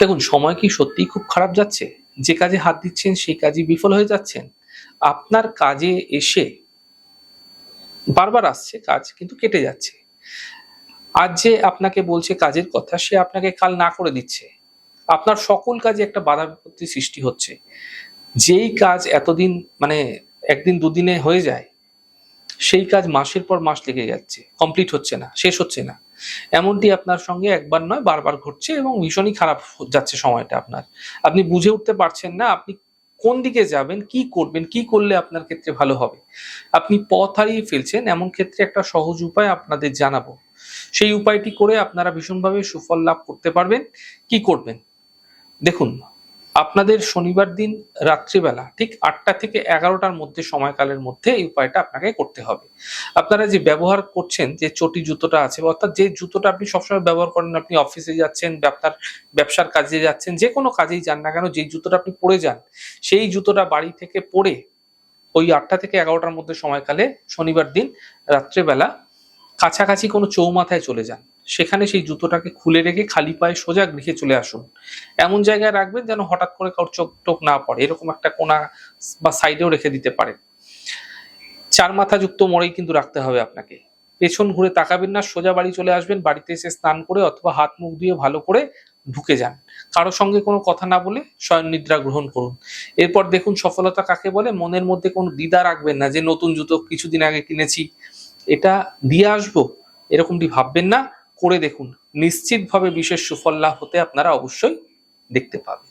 দেখুন, সময় কি সত্যিই খুব খারাপ যাচ্ছে? যে কাজে হাত দিচ্ছেন সেই কাজই বিফল হয়ে যাচ্ছেন? আপনার কাজে এসে বারবার আসছে কাজ কিন্তু কেটে যাচ্ছে। আজ যে আপনাকে বলছে কাজের কথা সে আপনাকে কাল না করে দিচ্ছে। আপনার সকল কাজে একটা বাধা বিপত্তি সৃষ্টি হচ্ছে। যেই কাজ এতদিন মানে ১ দিন ২ দিনে হয়ে যায়, সেই কাজ মাসের পর মাস লেগে যাচ্ছে। কমপ্লিট হচ্ছে না, শেষ হচ্ছে না। এমনটি আপনার সঙ্গে একবার নয় বারবার ঘটছে এবং ভীষণই খারাপ যাচ্ছে সময়টা আপনার। আপনি বুঝে উঠতে পারছেন না আপনি কোন দিকে যাবেন, কি করবেন, কি করলে আপনার ক্ষেত্রে ভালো হবে। আপনি পথ হারিয়ে ফেলছেন, এমন ক্ষেত্রে একটা সহজ উপায় আপনাদের জানাবো। সেই উপায়টি করে আপনারা ভীষণভাবে সুফল লাভ করতে পারবেন। কি করবেন? দেখুন, আপনাদের শনিবার দিন রাত্রিবেলা ঠিক ৮টা থেকে ১১টার মধ্যে সময়কালের মধ্যে এই উপায়টা আপনাকে করতে হবে। আপনারা যে ব্যবহার করছেন যে চটি জুতোটা আছে অর্থাৎ যে জুতোটা আপনি সবসময় ব্যবহার করেন, আপনি অফিসে যাচ্ছেন, আপনার ব্যবসার কাজে যাচ্ছেন, যেকোনো কাজেই যান না কেন যেই জুতোটা আপনি পরে যান, সেই জুতোটা বাড়ি থেকে পরে ওই ৮টা থেকে ১১টার মধ্যে সময়কালে শনিবার দিন রাত্রেবেলা কাছাকাছি কোনো চৌমাথায় চলে যান। সেখানে সেই জুতোটাকে খুলে রেখে খালি পায়ে সোজা গৃহে চলে আসুন। এমন জায়গায় রাখবেন যেন হঠাৎ করে কারোর চোখ-টোখ না পড়ে। এরকম একটা কোণা বা সাইডেও রেখে দিতে পারেন। ৪ মাথাযুক্ত মোড়েই কিন্তু রাখতে হবে আপনাকে। পেছন ঘুরে তাকাবেন না, সোজা বাড়ি চলে আসবেন। বাড়িতে এসে স্নান করে অথবা হাত মুখ ধুয়ে ভালো করে ঢুকে যান। কারো সঙ্গে কোনো কথা না বলে শয়ন নিদ্রা গ্রহণ করুন। এরপর দেখুন সফলতা কাকে বলে? মনের মধ্যে কোনো দ্বিধা রাখবেন না যে নতুন জুতো কিছুদিন আগে কিনেছি, এটা দিয়ে আসবো, এরকমটি ভাববেন না। করে দেখুন। নিশ্চিতভাবে বিশেষ সুফল লাভ হতে আপনারা অবশ্যই দেখতে পাবেন।